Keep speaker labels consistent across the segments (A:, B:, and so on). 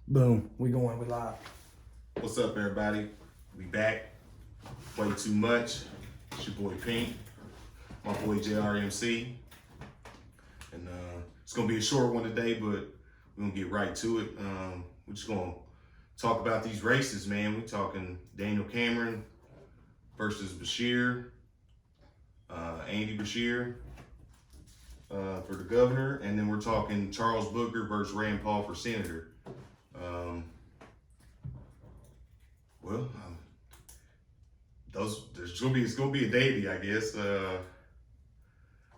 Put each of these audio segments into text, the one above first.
A: Boom. We going. We live.
B: What's up, everybody? We back. Way too much. It's your boy Pink, my boy JRMC, and it's gonna be a short one today, but we're gonna get right to it. We're just gonna talk about these races, man. We're talking Daniel Cameron versus Bashir, Andy Bashir for the governor, and then we're talking Charles Booker versus Rand Paul for senator. It's gonna be a davy, I guess.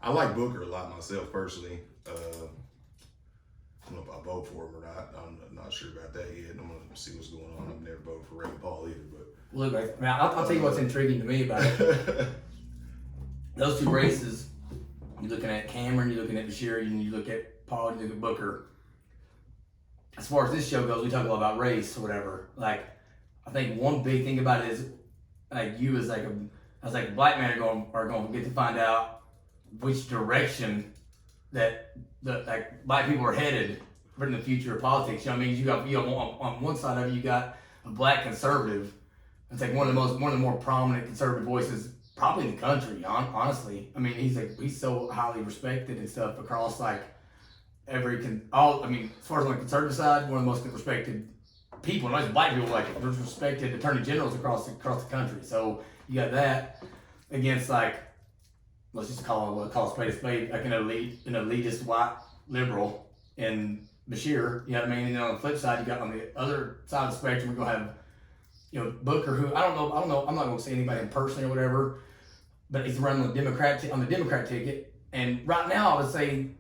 B: I like Booker a lot myself personally. I don't know if I vote for him or not. I'm not sure about that yet. I'm gonna see what's going on. I've never voted for Rand Paul either, but
A: Look, man, I'll tell you what's intriguing to me about it. Those two races, you're looking at Cameron, you're looking at Bashir, and you look at Paul, you look at Booker. As far as this show goes, we talk a lot about race or whatever. Like, I think one big thing about it is, like, you as a black man are going to get to find out which direction that black people are headed for in the future of politics. You know what I mean? You got on one side of it, you got a black conservative. It's like one of the more prominent conservative voices probably in the country. Honestly, I mean, he's so highly respected and stuff across like as far as on the conservative side, one of the most respected people, not just black people, like there's respected attorney generals across the country. So you got that against like, let's just call a spade, like an elitist white liberal in Bashir. You know what I mean? And then on the flip side, you got on the other side of the spectrum, we're gonna have, Booker, who I don't know. I'm not gonna say anybody personally or whatever, but he's running on the Democrat ticket. And right now, I would say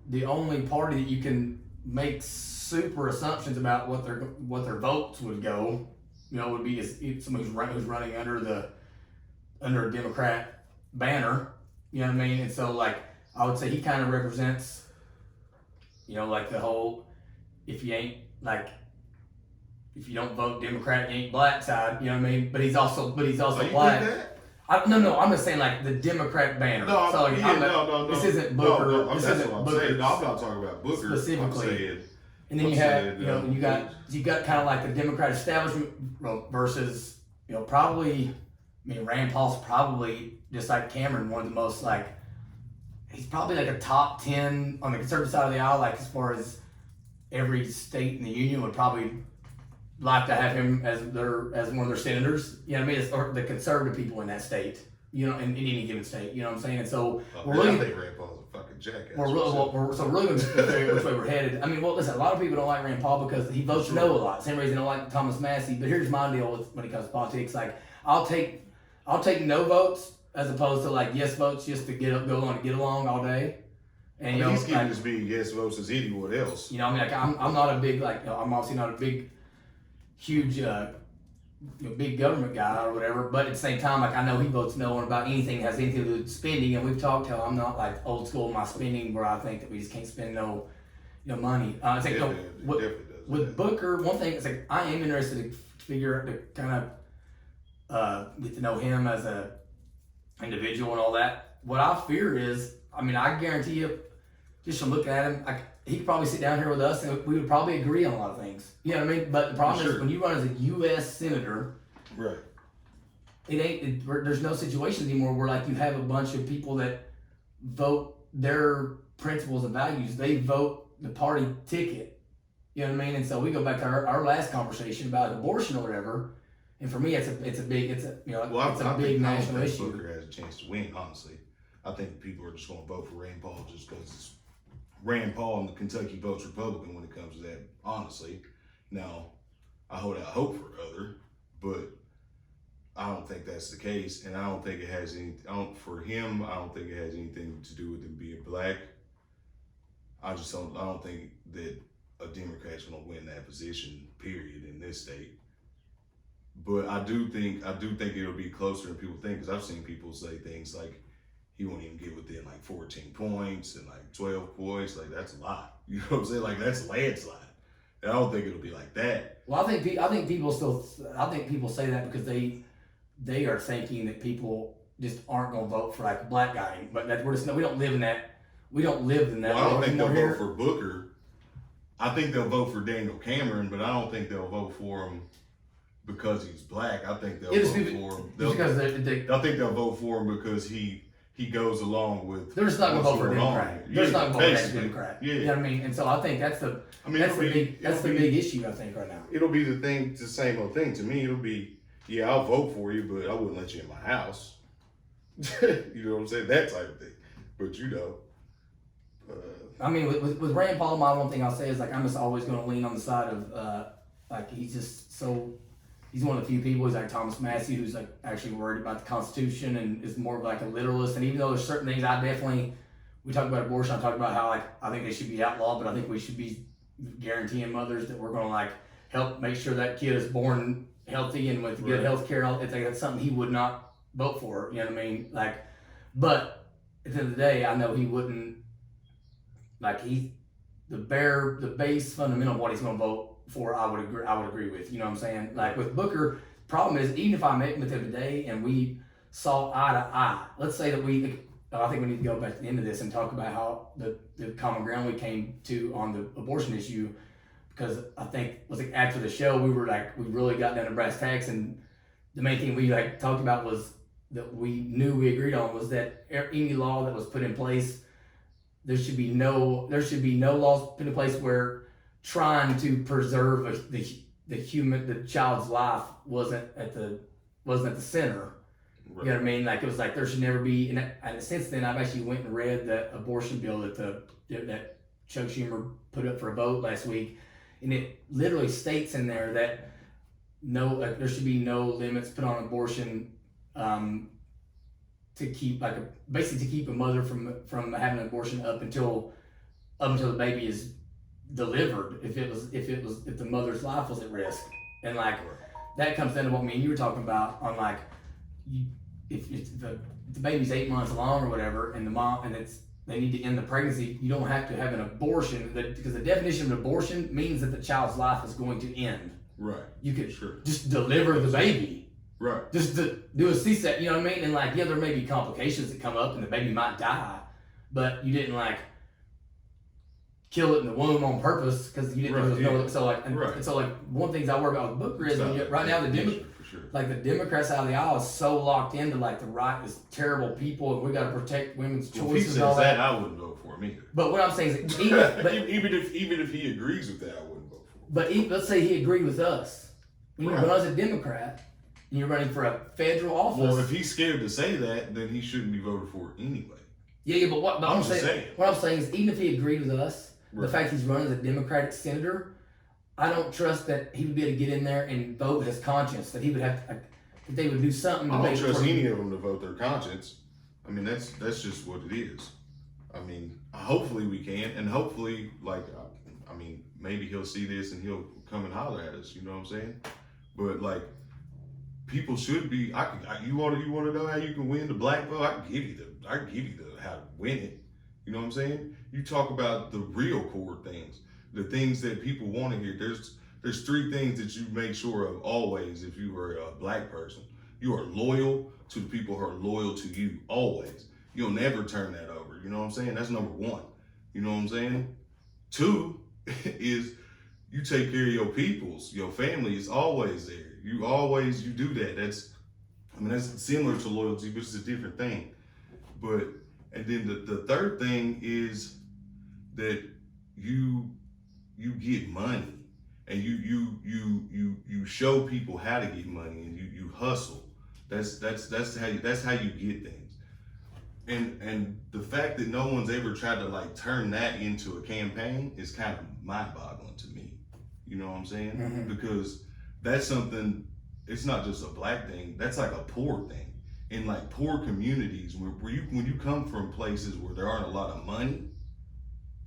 A: the only party that you can make super assumptions about what their votes would go, would be somebody who's running under a Democrat banner. You know what I mean? And so, like, I would say he kind of represents, like the whole, if you don't vote Democrat, you ain't black side. You know what I mean? But he's also black. No, I'm just saying like the Democrat banner.
B: No.
A: This isn't Booker.
B: No,
A: this
B: that's
A: isn't
B: what I'm
A: Booker
B: saying. No, I'm not talking about Booker
A: specifically. And then you got kind of like the Democrat establishment versus probably. I mean, Rand Paul's probably just like Cameron, one of the most like. He's probably like a top 10 on the conservative side of the aisle, like as far as every state in the union would probably like to have him as one of their senators. You know what I mean? Or the conservative people in that state. In any given state. You know what I'm saying? And so
B: I think Rand Paul's a fucking jackass.
A: We're really going to figure which way we're headed. I mean, well, listen, a lot of people don't like Rand Paul because he votes no a lot. Same reason they don't like Thomas Massey. But here's my deal when it comes to politics. Like, I'll take no votes as opposed to like yes votes just to get along all day. And
B: he's getting as many yes votes as anyone else.
A: I mean, like I'm not a big I'm obviously not a big, huge, big government guy or whatever. But at the same time, like I know he votes no on about anything that has anything to do with spending. And we've talked how I'm not like old school in my spending where I think that we just can't spend no money. It's like with Booker, one thing is like I am interested to figure out to kind of get to know him as a individual and all that. What I fear is, I mean, I guarantee you, just from looking at him, he could probably sit down here with us and we would probably agree on a lot of things. You know what I mean? But the problem is when you run as a U.S. senator,
B: right?
A: There's no situations anymore where like you have a bunch of people that vote their principles and values. They vote the party ticket. You know what I mean? And so we go back to our last conversation about abortion or whatever. And for me, it's a big national issue.
B: Booker has a chance to win. Honestly, I think people are just going to vote for Rand Paul just because it's Rand Paul and the Kentucky votes Republican when it comes to that. Honestly, now I hold out hope for other, but I don't think that's the case, and I don't think it has any. For him, I don't think it has anything to do with him being black. I don't think that a Democrat's going to win that position. Period in this state. But I do think it'll be closer than people think, because I've seen people say things like he won't even get within like 14 points and like 12 points. Like that's a lot. You know what I'm saying? Like that's a landslide. And I don't think it'll be like that.
A: Well, I think people say that because they are thinking that people just aren't going to vote for like a black guy. But we don't live in that. We don't live in that.
B: Well, I don't think they'll vote for Booker. I think they'll vote for Daniel Cameron, but I don't think they'll vote for him because he's black. I think they'll vote for him. I think they'll vote for him because he goes along with.
A: They're just not going to vote for a Democrat. They're just not going to vote for a Democrat.
B: Yeah.
A: You know what I mean? And so I think that's the big issue, I think, right now.
B: It'll be the same old thing. To me, it'll be, yeah, I'll vote for you, but I wouldn't let you in my house. You know what I'm saying? That type of thing. But
A: I mean, with Rand Paul, my one thing I'll say is, like, I'm just always going to lean on the side of, like, he's just so. He's one of the few people, he's like Thomas Massey, who's like actually worried about the Constitution and is more of like a literalist. And even though there's certain things we talk about abortion, I talk about how like I think they should be outlawed, but I think we should be guaranteeing mothers that we're going to like help make sure that kid is born healthy and with good health care. I think that's something he would not vote for, you know what I mean? Like, but at the end of the day, I know he wouldn't, like the base fundamental of what he's going to vote for, I would agree with, you know what I'm saying? Like with Booker, problem is, even if I met with him today and we saw eye to eye, let's say that I think we need to go back to the end of this and talk about how the common ground we came to on the abortion issue, because I think was like after the show we really got down to brass tacks, and the main thing we like talked about was that we agreed on was that any law that was put in place, there should be no laws put in place where trying to preserve the child's life wasn't at the center. Right. You know what I mean? Like it was like there should never be. And since then, I've actually went and read the abortion bill that Chuck Schumer put up for a vote last week, and it literally states in there that there should be no limits put on abortion to keep basically to keep a mother from having an abortion up until the baby is delivered, if the mother's life was at risk. And like that comes down to what me and you were talking about on like if the baby's 8 months along or whatever, and the mom and they need to end the pregnancy, you don't have to have an abortion, because the definition of abortion means that the child's life is going to end. Right. You could just deliver the baby. Right. Just to do a C-section, you know what I mean? And like, yeah, there may be complications that come up and the baby might die, but you didn't like kill it in the womb on purpose because you didn't know there was no. So like, and so like one of the things I worry about with Booker is right now the Democrats out of the aisle is so locked into like the right is terrible people and we got to protect women's choices.
B: If he says that, I wouldn't vote for him either.
A: But what I'm saying is,
B: even if he agrees with that, I wouldn't vote for him.
A: But let's say he agreed with us. When you run as a Democrat and you're running for a federal office.
B: Well, if he's scared to say that, then he shouldn't be voted for anyway.
A: Yeah, but what I'm saying is, even if he agreed with us. Right. The fact he's running as a Democratic senator, I don't trust that he would be able to get in there and vote his conscience. That he would have to, that they would do something.
B: I don't trust any of them to vote their conscience. I mean, that's just what it is. I mean, hopefully we can, and hopefully, like, I mean, maybe he'll see this and he'll come and holler at us. You know what I'm saying? But like, people should be. You want to know how you can win the black vote? I can give you the how to win it. You know what I'm saying? You talk about the real core things, the things that people want to hear. There's three things that you make sure of always if you are a black person. You are loyal to the people who are loyal to you always. You'll never turn that over. You know what I'm saying? That's number one. You know what I'm saying? Two is you take care of your peoples. Your family is always there. You do that. That's similar to loyalty, but it's a different thing. And then the third thing is that you get money, and you show people how to get money, and you hustle. That's how you get things. And the fact that no one's ever tried to like turn that into a campaign is kind of mind-boggling to me. You know what I'm saying? Mm-hmm. Because that's something. It's not just a black thing. That's like a poor thing. In like poor communities, when you come from places where there aren't a lot of money,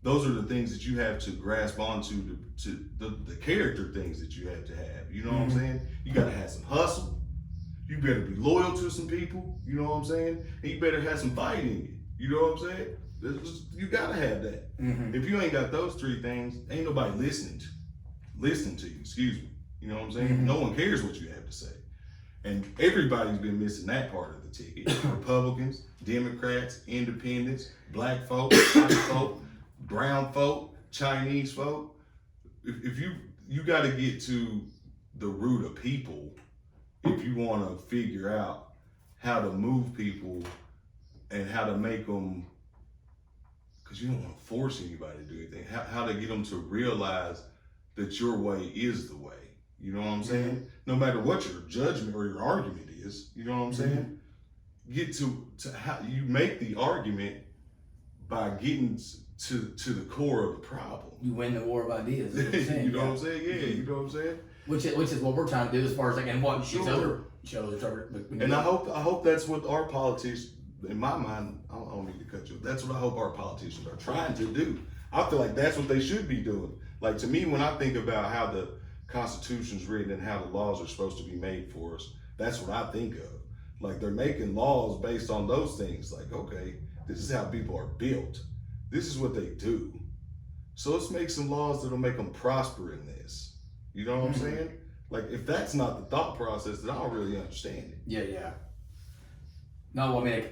B: those are the things that you have to grasp onto to the character things that you have to have. You know what I'm saying? You gotta have some hustle. You better be loyal to some people. You know what I'm saying? And you better have some fight in you. You know what I'm saying? You gotta have that. Mm-hmm. If you ain't got those three things, ain't nobody listening to you. Excuse me. You know what I'm saying? Mm-hmm. No one cares what you have to say. And everybody's been missing that part of the ticket. Republicans, Democrats, Independents, black folk, white folk, brown folk, Chinese folk. if you got to get to the root of people if you want to figure out how to move people and how to make them, because you don't want to force anybody to do anything, how to get them to realize that your way is the way. You know what I'm saying? Mm-hmm. No matter what your judgment or your argument is, you know what I'm saying? Get to how you make the argument by getting to the core of the problem.
A: You win the war of ideas.
B: You know what I'm saying? Yeah, you know what I'm saying?
A: Which is what we're trying to do as far as like, and what these other shows are.
B: And I hope that's what our politicians, in my mind, I don't need to cut you. That's what I hope our politicians are trying to do. I feel like that's what they should be doing. Like, to me, when I think about how the Constitution's written and how the laws are supposed to be made for us, that's what I think of. Like, they're making laws based on those things. Like, okay, this is how people are built. This is what they do. So let's make some laws that'll make them prosper in this. You know what I'm saying? Like, if that's not the thought process, then I don't really understand it.
A: Yeah. No, I mean,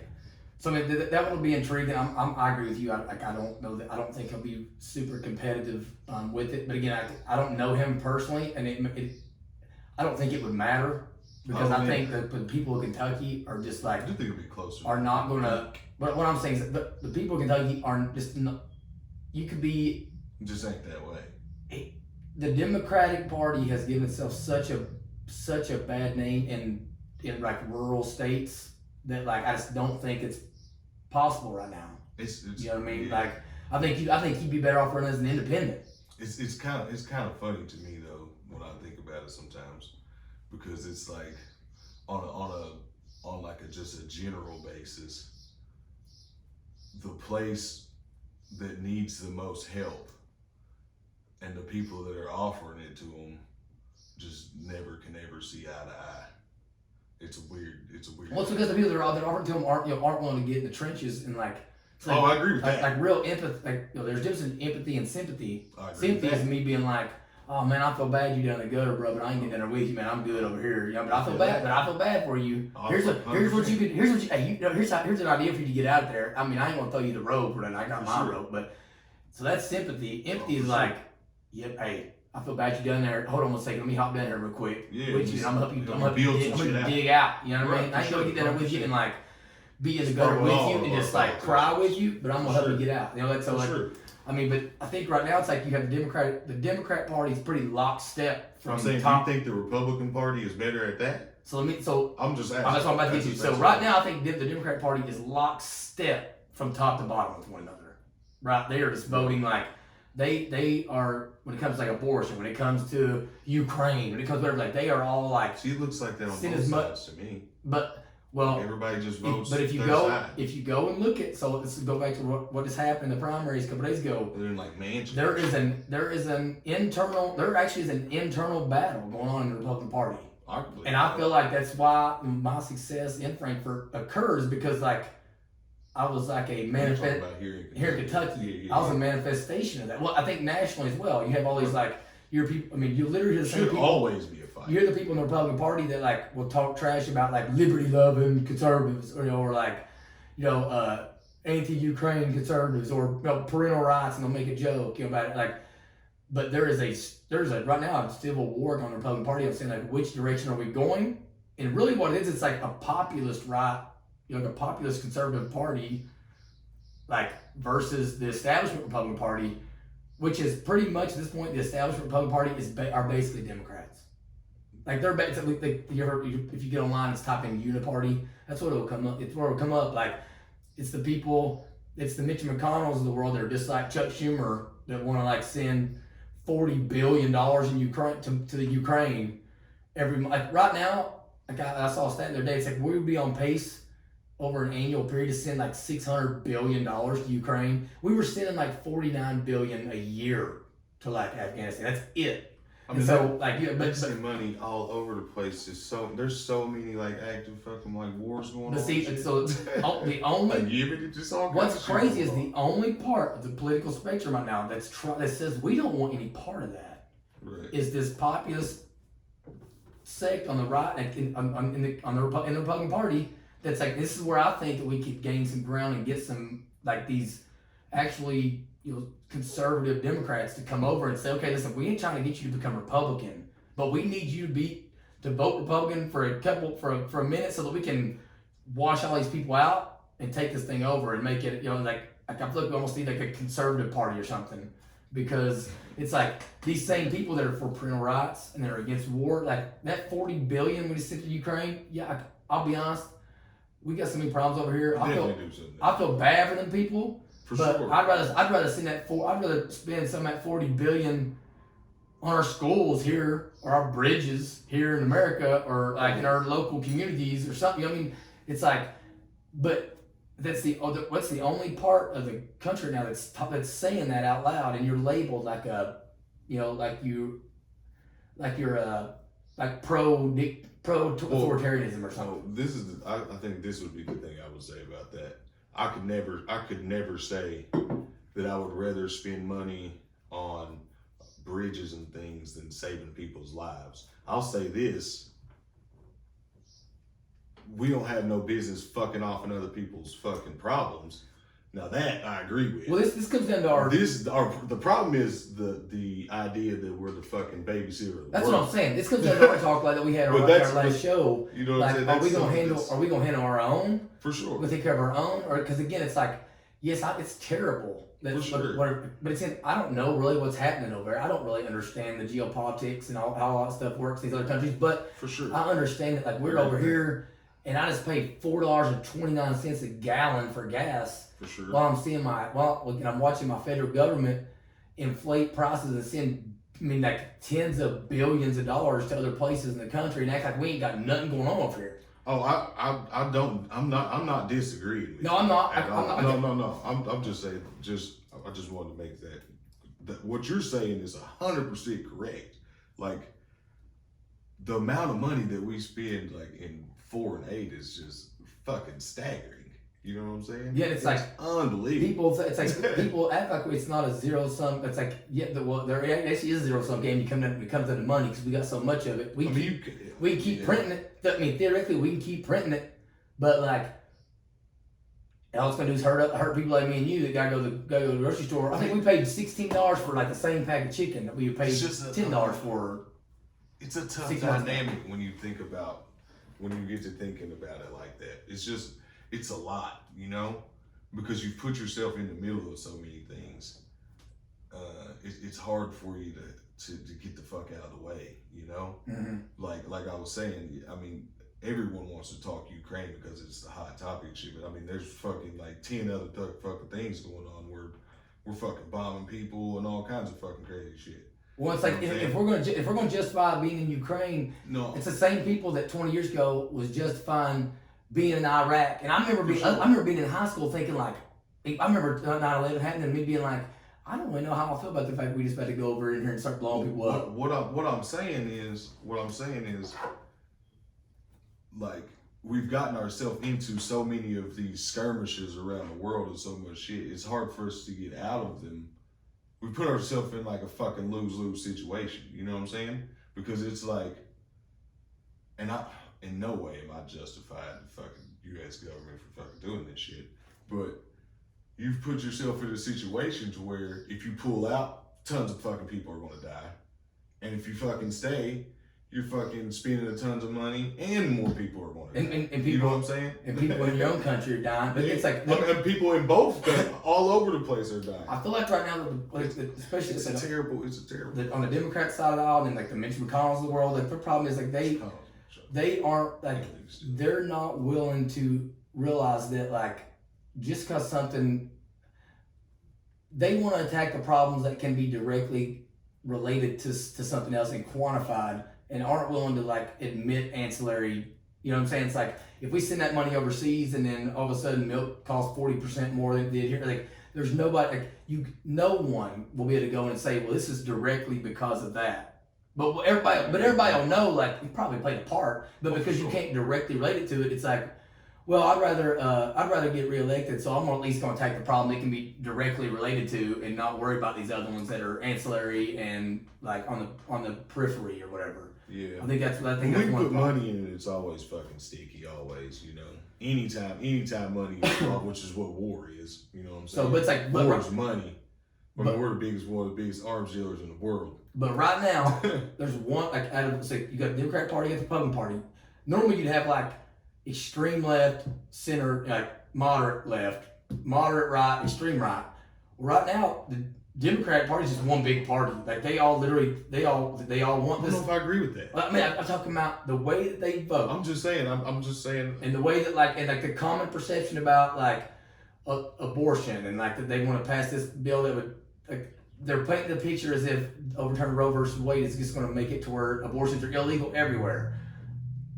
A: that one will be intriguing. I agree with you. I don't know that. I don't think he'll be super competitive with it. But again, I don't know him personally, and I don't think it would matter because I think that the people of Kentucky are just like.
B: I do think it'll be closer.
A: Are not going to. But what I'm saying is that the people of Kentucky aren't just. You could be.
B: It just ain't that way.
A: The Democratic Party has given itself such a bad name in like rural states that like I just don't think it's possible right now.
B: It's
A: you know what I mean?
B: Yeah.
A: Like I think you'd be better off running as an independent.
B: It's kind of funny to me though when I think about it sometimes, because it's like on like just a general basis, the place that needs the most help and the people that are offering it to them just never can ever see eye to eye. It's a weird.
A: Well, it's because the people that are offering to them aren't willing to get in the trenches and like.
B: I agree with that.
A: Like real empathy. Like there's a difference in empathy and sympathy. Sympathy is me being like, oh man, I feel bad you down the gutter, bro, but I ain't getting down there with you, man. I'm good over here. You know, but I feel bad. But I feel bad for you. Here's an idea for you to get out there. I mean, I ain't gonna throw you the rope, or I got my rope, but so that's sympathy. Empathy is like, yep, hey, I feel bad you down there. Hold on 1 second, let me hop down there real quick with you, and I'm gonna help you. I'm gonna dig out. You know what I mean? I ain't gonna get down there with you and like be in the gutter with you and just like cry with you, but I'm gonna help you get out. You know, that's so like. I mean, but I think right now it's like you have the Democrat Party is pretty lockstep.
B: I'm saying, do you think the Republican Party is better at that?
A: I'm
B: just asking.
A: That's what I'm about to get you. So right now I think the Democrat Party is lockstep from top to bottom with one another. Right? They are just voting like they are when it comes to like abortion, when it comes to Ukraine, when it comes to whatever, like they are all like.
B: See, it looks like that on both sides to me.
A: But. Well,
B: everybody just votes.
A: But if you go and look at, so let's go back to what has happened in the primaries a couple days ago.
B: They're in like mansions.
A: There actually is an internal battle going on in the Republican Party, and I feel like that's why my success in Frankfurt occurs because like I was like a manifest here in Kentucky. I was a manifestation of that. Well, I think nationally as well. You have all these like your people. I mean, you literally hear the same people.
B: Should always be a fight.
A: You hear the people in the Republican Party that like will talk trash about like liberty-loving conservatives, or like, anti-Ukraine conservatives, or parental rights, and they'll make a joke about it. Like, but there's a right now a civil war on the Republican Party. I'm saying like, which direction are we going? And really, what it is, it's like a populist right, like a populist conservative party, like versus the establishment Republican Party, which is pretty much at this point the establishment Republican Party are basically Democrats. Like they're basically, if you get online, it's type in Uniparty. That's what it'll come up. It's where it'll come up. Like it's the people, it's the Mitch McConnells of the world that are just like Chuck Schumer that want to like send $40 billion in Ukraine to the Ukraine every month. Like right now, like I saw a stat the other day. It's like we would be on pace over an annual period to send like $600 billion to Ukraine. We were sending like $49 billion a year to like Afghanistan. That's it.
B: I mean,
A: so
B: but money all over the place. There's so many like active fucking like wars going on.
A: But see, so the only what's crazy is the only part of the political spectrum right now that says we don't want any part of that is this populist sect on the right in the Republican Party. That's like, this is where I think that we could gain some ground and get some like these actually conservative Democrats to come over and say, okay, listen, we ain't trying to get you to become Republican, but we need you to vote Republican for a minute so that we can wash all these people out and take this thing over and make it, like I feel like we almost need like a conservative party or something, because it's like these same people that are for parental rights and they're against war, like that $40 billion we just sent to Ukraine. Yeah, I'll be honest, we got so many problems over here. I feel bad for them people. But sure. I'd rather spend some of that $40 billion on our schools here, or our bridges here in America, or like in our local communities or something. I mean, it's like, but what's the only part of the country now that's saying that out loud, and you're labeled like pro authoritarianism or something.
B: I think this would be the thing I would say about that. I could never say that I would rather spend money on bridges and things than saving people's lives. I'll say this: we don't have no business fucking off in other people's fucking problems. Now that I agree with.
A: Well, this comes down to
B: the problem is the idea that we're the fucking babysitter.
A: That's what I'm saying. This comes down to our talk like that we had on our last show.
B: You know what I'm saying?
A: Are we gonna handle our own?
B: For sure.
A: We'll take care of our own, or because again, it's like, yes, it's terrible.
B: For sure.
A: But it's I don't know really what's happening over there. I don't really understand the geopolitics and how all that stuff works in these other countries. But
B: for sure,
A: I understand that like we're over here, and I just paid $4.29 a gallon for gas.
B: For sure.
A: While I'm watching my federal government inflate prices and send, like tens of billions of dollars to other places in the country, and act like we ain't got nothing going on over here.
B: Oh, I'm not disagreeing with
A: No, I'm not.
B: No. I'm just saying. I just wanted to make that what you're saying is 100% correct. Like the amount of money that we spend like in 4 and 8 is just fucking staggering. You know what I'm saying?
A: Yeah, it's like
B: unbelievable.
A: People act like it's not a zero sum. It's like there actually is a zero sum game. It comes to the money because we got so much of it. We keep printing it. I mean, theoretically, we can keep printing it, but like, all it's gonna do is hurt people like me and you that gotta go to the grocery store. I think we paid $16 for like the same pack of chicken that we paid $10 for.
B: It's a tough dynamic when you get to thinking about it like that. It's a lot, because you put yourself in the middle of so many things. It's hard for you to get the fuck out of the way,
A: Mm-hmm.
B: Like I was saying, I mean, everyone wants to talk Ukraine because it's the hot topic shit, but I mean, there's fucking like 10 other fucking things going on where we're fucking bombing people and all kinds of fucking crazy shit.
A: Well, it's like if we're gonna justify being in Ukraine,
B: no,
A: it's the same people that 20 years ago was justifying being in Iraq. And I remember being in high school thinking like, I remember 9/11 happening and me being like, I don't really know how I feel about the fact we just about to go over in here and start blowing people up.
B: What I'm saying is, like, we've gotten ourselves into so many of these skirmishes around the world and so much shit. It's hard for us to get out of them. We put ourselves in like a fucking lose-lose situation. You know what I'm saying? Because it's like, and in no way am I justified the fucking U.S. government for fucking doing this shit, but you've put yourself in a situation to where if you pull out, tons of fucking people are going to die. And if you fucking stay, you're fucking spending tons of money and more people are going to die. And people, you know what I'm saying?
A: And people in your own country are dying. But it's like...
B: and people in both, all over the place are dying.
A: I feel like right now, especially...
B: It's a terrible...
A: On the Democrat side of the aisle and like the Mitch McConnells of the world, like the problem is like they aren't like... They're not willing to realize that like just because something... They want to attack the problems that can be directly related to something else and quantified, and aren't willing to like admit ancillary, you know what I'm saying? It's like if we send that money overseas and then all of a sudden milk costs 40% more than it did here, like there's nobody, like no one will be able to go and say, well, this is directly because of that. But everybody will know, like you probably played a part, but because you can't directly relate it to it, it's like, well, I'd rather get reelected, so I'm at least going to attack the problem it can be directly related to, and not worry about these other ones that are ancillary and like on the periphery or whatever.
B: Yeah,
A: I think that's
B: when we put money in it, it's always fucking sticky. Always, Anytime money is involved, which is what war is. You know what I'm saying?
A: So, but it's like
B: war's money. I mean, we're one of the biggest arms dealers in the world.
A: But right now, there's one, like, out of, say, you got the Democratic Party, you got the Republican Party. Normally you'd have, like, extreme left, center, like, moderate left, moderate right, extreme right. Right now, the Democratic Party is just one big party. Like, they all want this.
B: I don't know if I agree with that.
A: I mean, I'm talking about the way that they vote.
B: I'm just saying.
A: And the way that, like, and like the common perception about, like, abortion, and like that they want to pass this bill that would, like, they're painting the picture as if overturning Roe versus Wade is just going to make it to where abortions are illegal everywhere.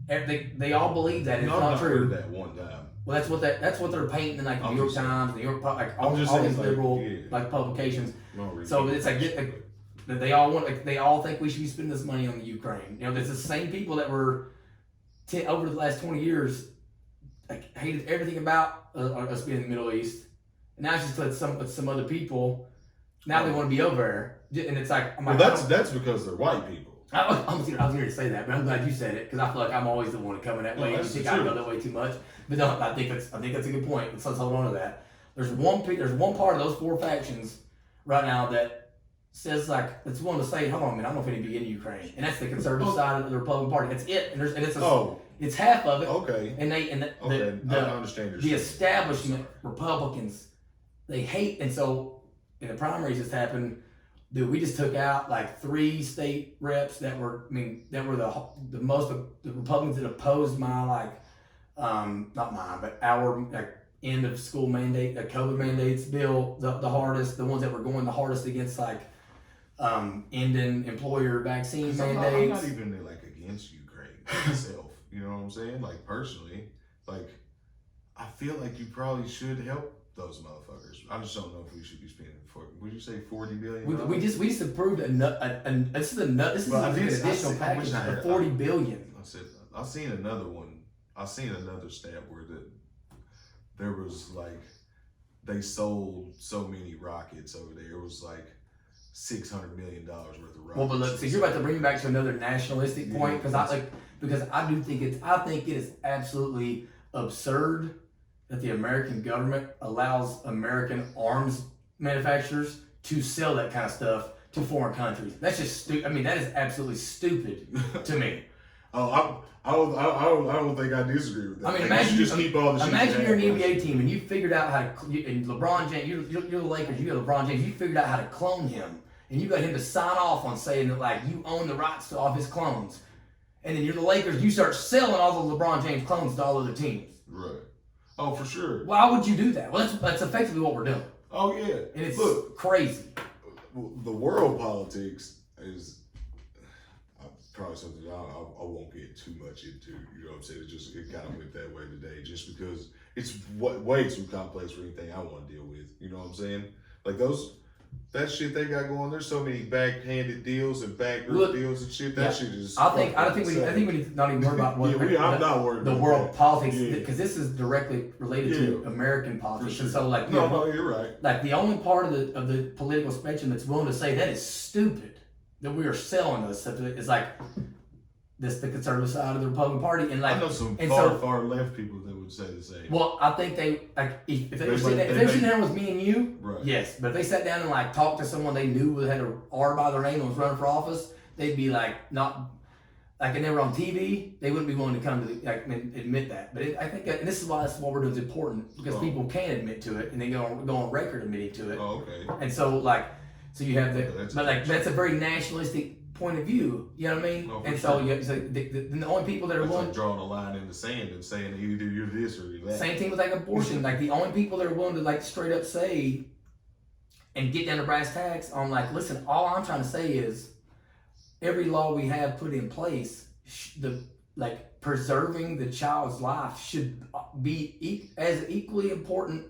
A: They all believe that. It's not true.
B: Heard that one time.
A: Well, that's what they're painting in, like, the New York Times, New York, like all these liberal like publications. So it's like they all want, like, they all think we should be spending this money on the Ukraine. You know, there's the same people that were over the last 20 years, like, hated everything about us being in the Middle East, and now it's just like some other people. Now they want to be over there, and it's like,
B: well, that's because they're white people.
A: I was here to say that, but I'm glad you said it, because I feel like I'm always the one coming that way. You think I go that way too much, but no, I think that's a good point. Let's hold on to that. There's one part of those four factions right now that says, like, that's willing to say, hold on a minute, I don't know if anybody in Ukraine, and that's the conservative side of the Republican Party. That's it, and it's half of it.
B: Okay.
A: And
B: I understand
A: the establishment Republicans, they hate, and so in the primaries that's happened. Dude, we just took out like 3 state reps that were the most the Republicans that opposed my, like, not mine, but our, like, end of school mandate, the COVID mandates bill, the hardest, the ones that were going the hardest against, like, ending employer vaccine mandates.
B: I'm not even, like, against Ukraine myself. You know what I'm saying? Like, personally, like, I feel like you probably should help those motherfuckers. I just don't know if we should be spending would you say $40 billion?
A: We just approved this is an additional package of $40 billion.
B: I've seen another one. I've seen another stat where there was, like, they sold so many rockets over there. It was like $600 million worth of rockets.
A: Well, but look, so you're about to bring me back to another nationalistic point, because I think it is absolutely absurd that the American government allows American arms manufacturers to sell that kind of stuff to foreign countries. That's just stupid. I mean, that is absolutely stupid to me.
B: I don't think I disagree with that.
A: I mean, imagine
B: you just keep all the
A: imagine you're an NBA team and you figured out how to, and LeBron James, you're the Lakers, you got LeBron James, you figured out how to clone him, and you got him to sign off on saying that, like, you own the rights to all his clones, and then you're the Lakers, you start selling all the LeBron James clones to all other teams.
B: Right. Oh, for sure.
A: Why would you do that? Well, that's effectively what we're doing.
B: Oh, yeah.
A: And it's crazy.
B: The world politics is probably something I won't get too much into. You know what I'm saying? It kind of went that way today, just because it's way too complex for anything I want to deal with. You know what I'm saying? Like, that shit they got going. There's so many backhanded deals and backroom deals and shit. That shit is.
A: I think we need to not even worry about what.
B: I'm not worried about
A: the world politics, because this is directly related to American politics. Sure. And so, like,
B: no, you're right.
A: Like, the only part of the political spectrum that's willing to say that is stupid, that we are selling this stuff, is, like, the conservative side of the Republican Party, and, like,
B: I know some far left people that would say the same.
A: Well, I think they, like, if they were sitting there with me and you, right. Yes. But if they sat down and, like, talked to someone they knew had an R by their name and was running for office, they'd be like, not, like, and they were on TV, they wouldn't be willing to come to admit that. But I think and this is why what we're doing is important, because people can admit to it and they go on record admitting to it.
B: Oh, okay.
A: And so, like, so you have that's a very nationalistic point of view, you know what I mean?
B: Oh,
A: and
B: sure.
A: So the only people that are willing,
B: like drawing a line in the sand and saying that either you're this or you're that.
A: Same thing with, like, abortion. Like, the only people that are willing to, like, straight up say and get down to brass tacks on, like, listen, all I'm trying to say is every law we have put in place, preserving the child's life should be as equally important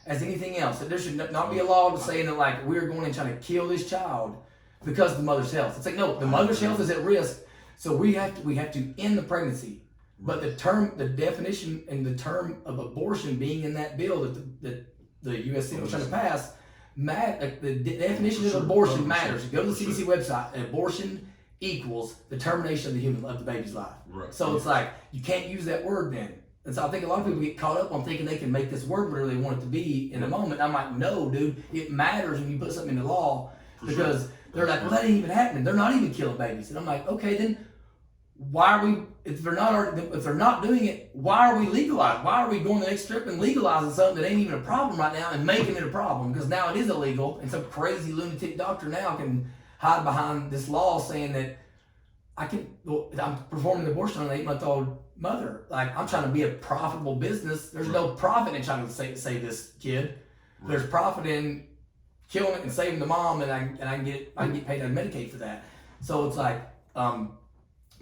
A: as anything else. That there should not be a law saying that, like, we're going and trying to kill this child because of the mother's health. It's like, no, the mother's health is at risk, so we have to end the pregnancy. But the definition and the term of abortion being in that bill that the U.S. Senate was trying to pass, the definition of abortion matters. Go to the CDC website. Abortion equals the termination of the baby's life.
B: Right.
A: So it's like, you can't use that word then. And so I think a lot of people get caught up on thinking they can make this word whatever they want it to be in a moment. I'm like, no, dude, it matters when you put something into law because they're like, well, that ain't even happening. They're not even killing babies. And I'm like, okay, then why are we? If they're not doing it, why are we legalizing? Why are we going the next trip and legalizing something that ain't even a problem right now and making it a problem? Because now it is illegal, and some crazy lunatic doctor now can hide behind this law saying that I'm performing an abortion on an 8-month-old mother. Like, I'm trying to be a profitable business. There's no profit in trying to save this kid. Right. There's profit in killing it and saving the mom, and I can get paid on Medicaid for that. So it's like,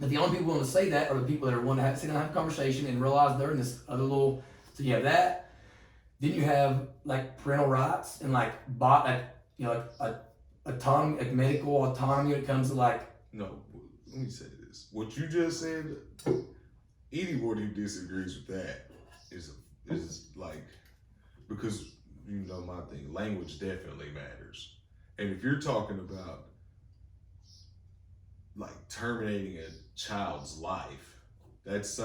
A: but the only people willing to say that are the people that are willing to sit down and have a conversation and realize they're in this other little. So you have that. Then you have like parental rights and like autonomy, like medical autonomy when it comes to like.
B: No, let me say this. What you just said, anyone who disagrees with that is like, because you know my thing, language definitely matters. And if you're talking about like terminating a child's life, that's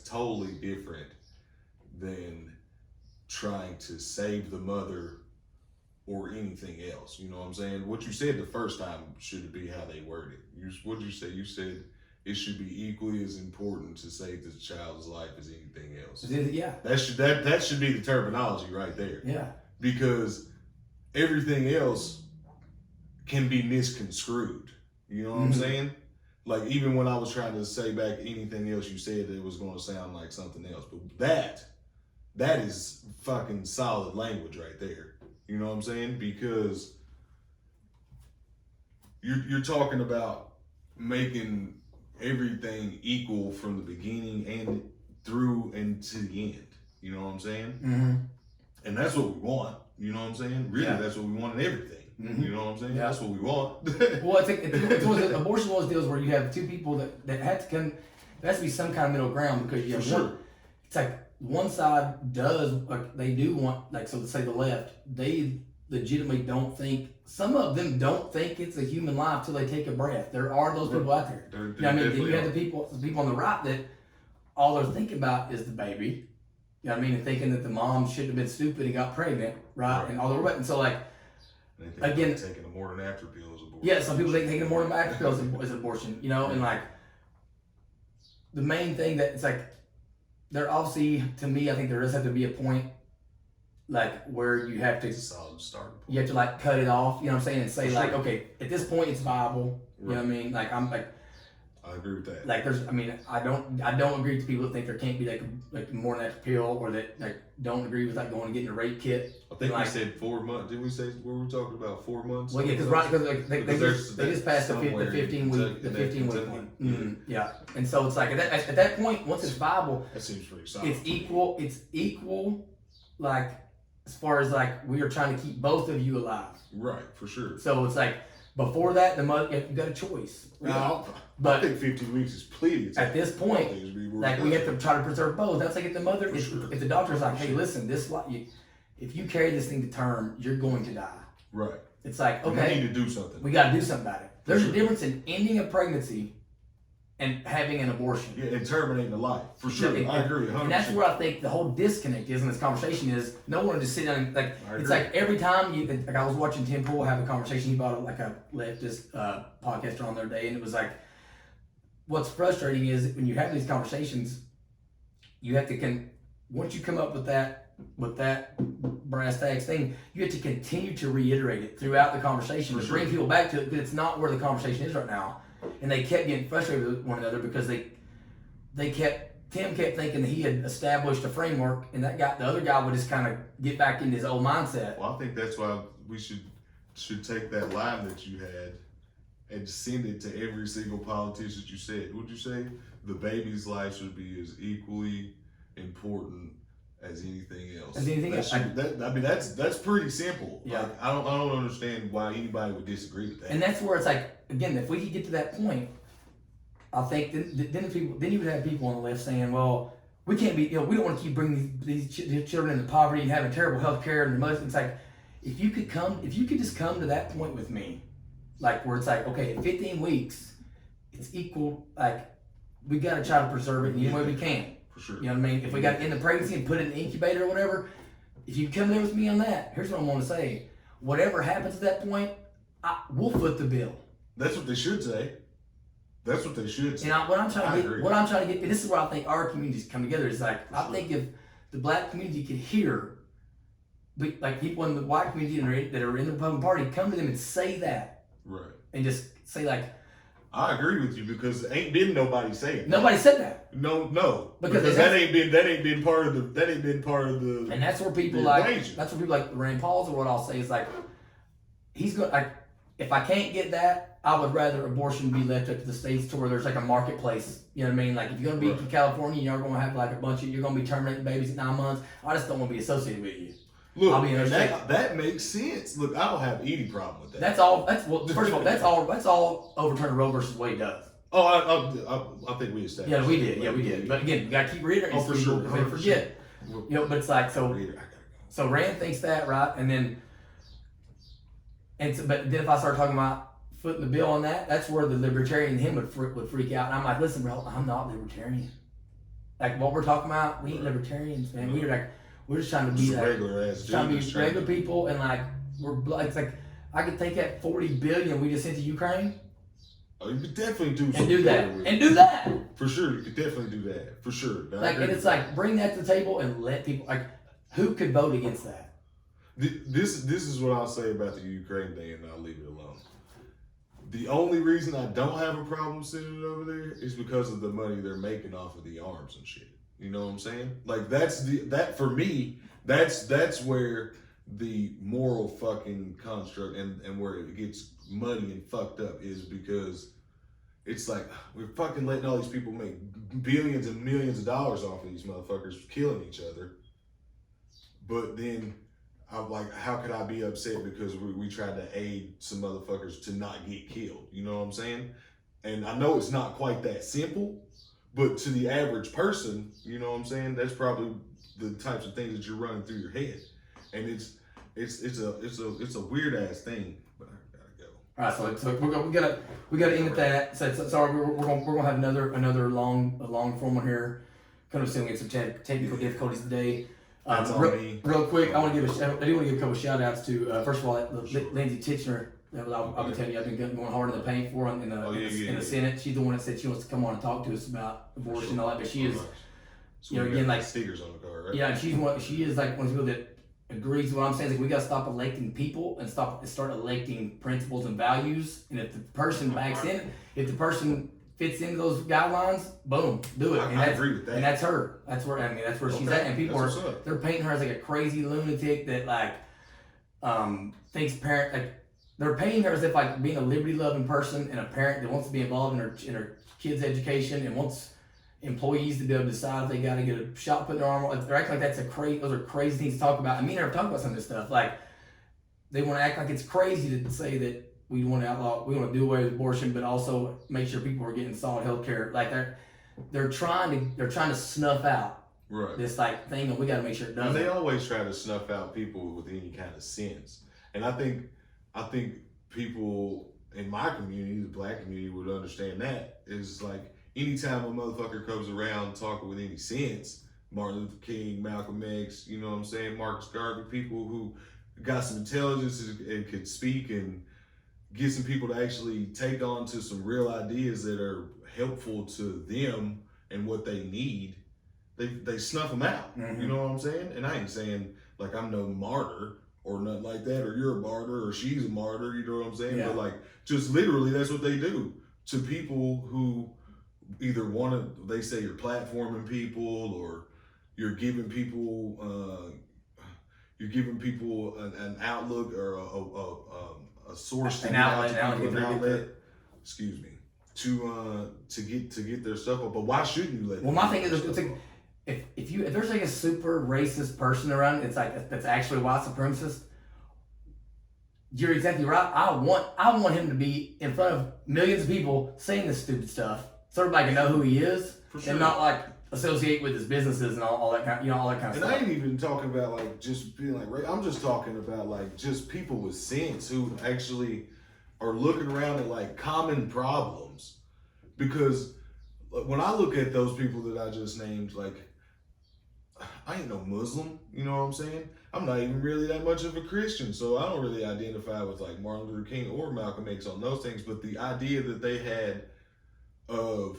B: totally different than trying to save the mother or anything else. You know what I'm saying? What you said the first time should be how they word it. What did you say? You said it should be equally as important to save the child's life as anything else.
A: Yeah.
B: That should be the terminology right there.
A: Yeah.
B: Because everything else can be misconstrued. You know what I'm saying? Like, even when I was trying to say back anything else you said, it was going to sound like something else. But that is fucking solid language right there. You know what I'm saying? Because you're talking about making everything equal from the beginning and through and to the end. You know what I'm saying?
A: Mm-hmm.
B: And that's what we want. You know what I'm saying? Really, that's what we want in everything. Mm-hmm. You know what I'm saying?
A: Yeah.
B: That's what we want.
A: Well, I think abortion was deals where you have two people that have to come. There has to be some kind of middle ground because you have one. It's like one side does, like they do want, like, so to say the left, they legitimately don't think, some of them don't think it's a human life till they take a breath. There are those people out there. You know what I mean? Then you have the people on the right that all they're thinking about is the baby. You know what I mean? And thinking that the mom shouldn't have been stupid and got pregnant, right? And all the and so like, again,
B: taking a morning after pill is abortion.
A: Yeah, some people think taking a morning after pill is abortion, you know, and like the main thing that it's like, there obviously, to me, I think there does have to be a point like where you have to,
B: it's a solid starting point.
A: You have to like cut it off, you know what I'm saying, and say like, okay, at this point it's viable, you know what I mean? Like I'm like,
B: I agree with that.
A: Like there's, I mean, I don't agree with people that think there can't be like more than that pill, or that like don't agree with like going and getting a rape kit.
B: I think
A: like,
B: we said 4 months. Did we say we were talking about 4 months?
A: Well, yeah, because like, they just passed the 15 week one. Mm-hmm. Yeah, and so it's like at that point, once it's viable,
B: that seems pretty solid.
A: It's equal, like as far as like we are trying to keep both of you alive.
B: Right, for sure.
A: So it's like before that, the mother, you got a choice. Right?
B: Yeah,
A: but
B: I think 15 weeks is plenty.
A: At this point, like we have to try to preserve both. That's like if the mother, if the doctor's like, hey, listen, if you carry this thing to term, you're going to die.
B: Right.
A: It's like, okay,
B: we need to do something.
A: We got to do something about it. There's a difference in ending a pregnancy and having an abortion.
B: Yeah, and terminating a life. For sure. I agree. 100%.
A: And that's where I think the whole disconnect is in this conversation is no one just sit down and like, it's like every time like I was watching Tim Pool have a conversation, he brought like a leftist podcaster on the other day, and it was like, what's frustrating is when you have these conversations, you have to, once you come up with that brass tacks thing, you have to continue to reiterate it throughout the conversation to bring people back to it, because it's not where the conversation is right now. And they kept getting frustrated with one another because Tim kept thinking that he had established a framework, and the other guy would just kind of get back into his old mindset.
B: Well, I think that's why we should take that line that you had and send it to every single politician you said. What'd you say? The baby's life should be as equally important as anything else. That's pretty simple.
A: Yeah.
B: Like, I don't understand why anybody would disagree with that.
A: And that's where it's like, again, if we could get to that point, I think then you would have people on the left saying, well, we can't be, we don't want to keep bringing these children into poverty and having terrible health care and most. It's like, if you could just come to that point with me, like where it's like, okay, at 15 weeks, it's equal. Like we got to try to preserve it in any way we can.
B: For sure.
A: You know what I mean? If we got in the pregnancy and put it in the incubator or whatever, if you come there with me on that, here's what I want to say. Whatever happens at that point, we'll foot the bill.
B: That's what they should say. That's what they should say.
A: And what I'm trying to get, and this is where I think our communities come together, is like, I think if the black community could hear, like people in the white community that are in the Republican Party, come to them and say that.
B: Right.
A: And just say like,
B: I agree with you, because ain't been nobody saying that.
A: Nobody said that.
B: No. Because that ain't been part of the
A: And that's where people like Rand Paul's, or what I'll say is like, he's going like, if I can't get that, I would rather abortion be left up to the states to where there's like a marketplace. You know what I mean? Like if you're gonna be in California, you're gonna have like you're gonna be terminating babies at 9 months. I just don't want to be associated with you.
B: Look, I'll be that makes sense. Look, I don't have any problem with that.
A: That's all. First of all, that's all Overturned Roe versus Wade does.
B: Oh, I think we established.
A: Yeah, we did. Yeah, we did. But again, you gotta keep reiterating.
B: Oh, for sure.
A: Because they forget. You know, but it's like so Rand thinks that, right? But then if I start talking about footing the bill on that, that's where the libertarian in him would freak out. And I'm like, listen, bro, I'm not libertarian. Like what we're talking about, we ain't libertarians, man. We're just trying to be regular people, and like it's like I could take that $40 billion we just sent to Ukraine.
B: Oh, you could definitely do
A: that.
B: For sure, you could definitely do that. For sure.
A: Like, and it's like bring that to the table and let people like who could vote against that.
B: This is what I'll say about the Ukraine thing, and I'll leave it alone. The only reason I don't have a problem sending it over there is because of the money they're making off of the arms and shit. You know what I'm saying? Like that for me, that's where the moral fucking construct and where it gets muddy and fucked up is, because it's like we're fucking letting all these people make billions and millions of dollars off of these motherfuckers killing each other. But then I'm like, how could I be upset because we tried to aid some motherfuckers to not get killed? You know what I'm saying? And I know it's not quite that simple, but to the average person, you know what I'm saying? That's probably the types of things that you're running through your head, and it's a weird ass thing. But I gotta go.
A: All right, so we gotta end at that. So sorry, we're gonna have another long form one here. Kind of assuming we get some technical difficulties today. Real quick, I do want to give a couple shout outs to first of all Lindsay Titchener. I've been telling you, I've been going hard in the paint for in the Senate. She's the one that said she wants to come on and talk to us about abortion and all that. But she is,
B: so again, like stickers on the car, right?
A: Yeah, and she is like one of the people that agrees with what I'm saying. Like we got to stop electing people and start electing principles and values. And if the person backs in, if the person fits into those guidelines, boom, do it.
B: I agree with that.
A: And that's her. That's where she's at. And people they're painting her as like a crazy lunatic that like thinks they're painting her as if like being a liberty loving person and a parent that wants to be involved in her kids' education and wants employees to be able to decide if they got to get a shot put in their arm. They're acting like those are crazy things to talk about. And me and her talk about some of this stuff. Like they want to act like it's crazy to say that we want to do away with abortion, but also make sure people are getting solid health care. Like they're trying to snuff out this like thing, and we got to make sure it doesn't.
B: And they always try to snuff out people with any kind of sense. And I think people in my community, the black community, would understand that is like anytime a motherfucker comes around talking with any sense, Martin Luther King, Malcolm X, you know what I'm saying, Marcus Garvey, people who got some intelligence and could speak and get some people to actually take on to some real ideas that are helpful to them and what they need, they snuff them out. Mm-hmm. You know what I'm saying? And I ain't saying like I'm no martyr or nothing like that, or you're a martyr or she's a martyr, you know what I'm saying? Yeah. But like just literally that's what they do to people who either they say you're platforming people or you're giving people an outlook or a source to
A: an outlet.
B: Excuse me, to get their stuff up. But why shouldn't you let?
A: Well, my thing is, it's like, if there's like a super racist person around, it's like that's actually white supremacist. You're exactly right. I want him to be in front of millions of people saying this stupid stuff, so everybody can know who he is, and not like associate with his businesses and all that kind, all that kind of stuff.
B: And I ain't even talking about like just being like, I'm just talking about like just people with sense who actually are looking around at like common problems, because when I look at those people that I just named, like, I ain't no Muslim, you know what I'm saying? I'm not even really that much of a Christian, so I don't really identify with like Martin Luther King or Malcolm X on those things. But the idea that they had of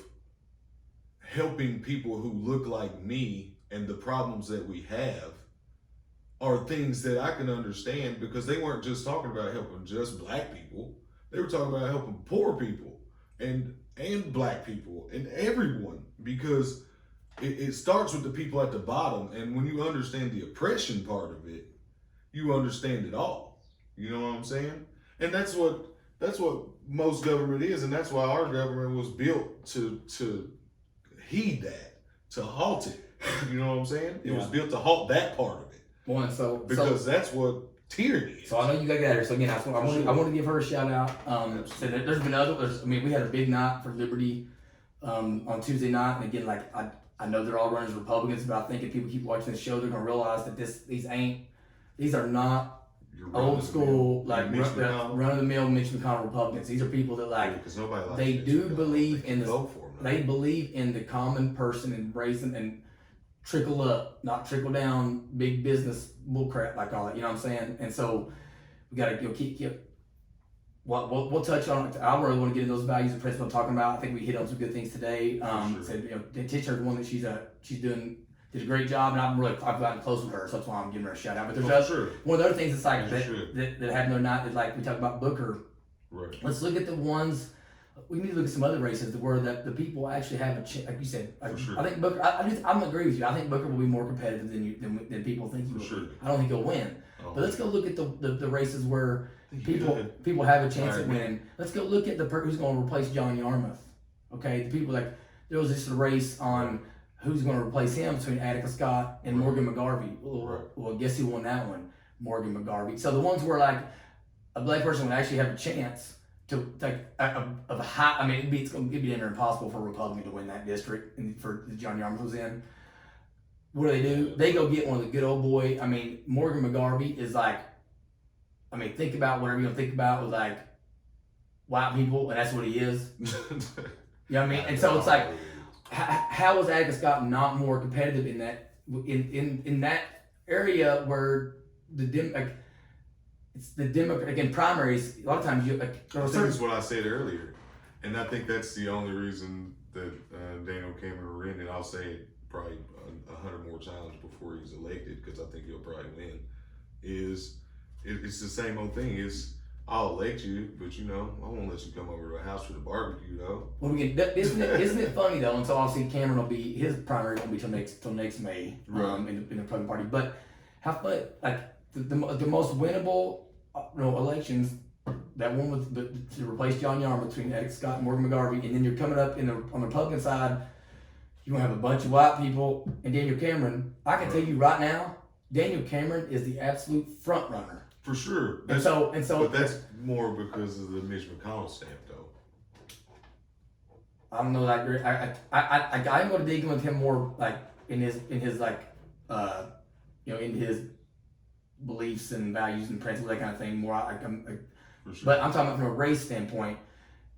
B: helping people who look like me and the problems that we have are things that I can understand, because they weren't just talking about helping just black people. They were talking about helping poor people and black people and everyone, because it starts with the people at the bottom. And when you understand the oppression part of it, you understand it all. You know what I'm saying? And that's what most government is, and that's why our government was built to heed that, to halt it. You know what I'm saying? It was built to halt that part of it.
A: One,
B: because that's what tyranny is.
A: So I know you got that here. So again, I want to give her a shout out. So there's been others. I mean, we had a big night for Liberty on Tuesday night, and again, like I know they're all running as Republicans, but I think if people keep watching this show, they're gonna realize that these are not old school like run of the mill Mitch McConnell Republicans. These are people that like they do believe in the they believe in the common person and raising and trickle up, not trickle down, big business bullcrap, I call it. You know what I'm saying? And so we got to keep. We'll touch on it. I really want to get into those values and principles I'm talking about. I think we hit on some good things today. Said, Tisha, the one that she's did a great job, and I've gotten close with her, so that's why I'm giving her a shout out. But there's one of the other things that's like that happened the other night is like we talked about Booker.
B: Right.
A: Let's look at the ones. We need to look at some other races where the people actually have a chance. Like you said, I think Booker. I'm agree with you. I think Booker will be more competitive than people think he will. Sure. I don't think he'll win. But let's go look at the races where people have a chance at winning. Let's go look at who's going to replace John Yarmouth. Okay, the people like there was just a race on who's going to replace him between Attica Scott and Morgan McGarvey. Well, guess who won that one? Morgan McGarvey. So the ones where like a black person would actually have a chance to like of a high. I mean, it'd be impossible for a Republican to win that district, and for John Yarmouth was in. What do? They go get one of the good old boy. I mean, Morgan McGarvey is like. I mean, think about whatever you're gonna think about with like white people, and that's what he is. You know what I mean? And so it's like, how is Attica Scott not more competitive in that area where it's the Democrat again primaries? A lot of times you like.
B: That's what I said earlier, and I think that's the only reason that Daniel Cameron ran, and I'll say it probably 100 more times before he's elected, because I think he'll probably win. It's the same old thing. I'll elect you, but I won't let you come over to a house for the barbecue, though.
A: Well, isn't it funny though? And so obviously Cameron will be his primary won't be till next May, right. in the Republican Party. But how fun, like the most winnable elections, that one with to replace John Yarmouth between Attica Scott and Morgan McGarvey, and then you're coming up on the Republican side, you're gonna have a bunch of white people and Daniel Cameron. I can tell you right now, Daniel Cameron is the absolute front runner.
B: For sure.
A: And so,
B: but that's more because of the Mitch McConnell stamp, though.
A: I don't know that great. I'm going to dig in with him more, like in his like, in his beliefs and values and principles, that kind of thing. More, for sure. But I'm talking about from a race standpoint,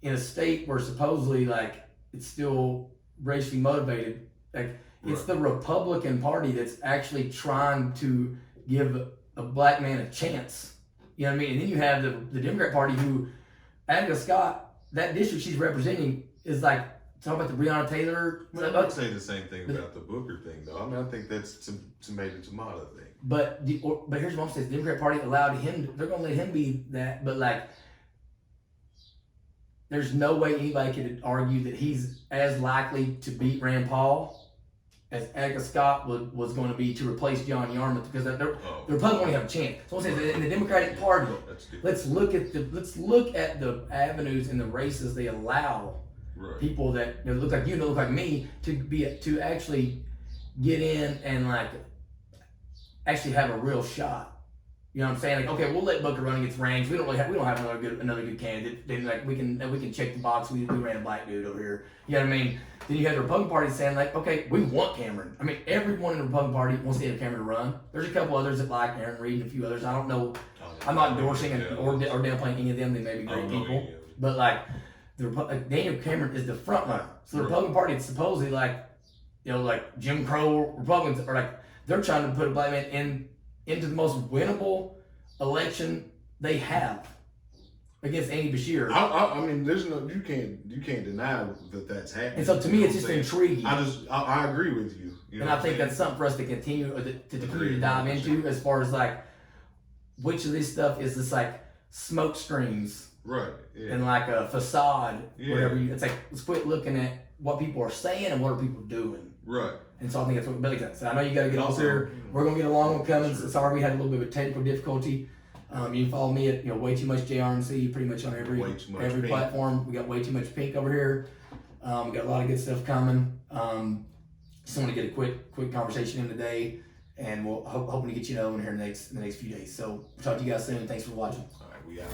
A: in a state where supposedly like it's still racially motivated, like it's the Republican Party that's actually trying to give a black man a chance. You know what I mean? And then you have the Democrat Party who, Attica Scott, that district she's representing is like, talk about the Breonna Taylor.
B: I would say the same thing about the Booker thing, though. I mean, I think that's tomato thing.
A: But here's what I'm saying: the Democrat Party allowed him. They're going to let him be that. But like, there's no way anybody could argue that he's as likely to beat Rand Paul as Attica Scott was going to be to replace John Yarmouth, because the Republicans only have a chance. So I'm saying in the Democratic Party, let's look at the avenues and the races they allow people that look like you, look like me, to actually get in and like actually have a real shot. You know what I'm saying? Like, okay, we'll let Booker run against Range. We don't have another good candidate. Then like we can check the box. We ran a black dude over here. You know what I mean? Then you have the Republican Party saying like, okay, we want Cameron. I mean, everyone in the Republican Party wants to have Cameron to run. There's a couple others that like Aaron Reed and a few others. I don't know. I'm not endorsing or downplaying any of them. They may be great people, but like Daniel Cameron is the front runner. So the
B: Right.
A: Republican Party is supposedly like, like Jim Crow Republicans are like, they're trying to put a black man into the most winnable election they have against Andy Bashir.
B: I mean, there's no you can't deny that that's happening.
A: And so to me, it's
B: You
A: just
B: know what I'm saying?
A: intriguing.
B: I agree with you. You know
A: And
B: what
A: I
B: I'm
A: think
B: saying?
A: that's something for us to continue to
B: Agreed,
A: dive
B: 100%.
A: into, as far as like which of this stuff is just like smoke screens
B: Right. Yeah.
A: and like a facade.
B: Yeah.
A: Whatever. It's like, let's quit looking at what people are saying and what are people doing.
B: Right.
A: And so I think that's what Billy said. I know you got to get off
B: Also,
A: here. We're gonna get a long one coming.
B: Sure.
A: Sorry we had a little bit of technical difficulty. You can follow me at way too much JRNC pretty much on
B: Way too much
A: every
B: pink.
A: platform. We got way too much pink over here. We got a lot of good stuff coming. Just want to get a quick conversation in today, and we'll hoping to get you in here in the next few days. So we'll talk to you guys soon. Thanks for watching.
B: All right, we out.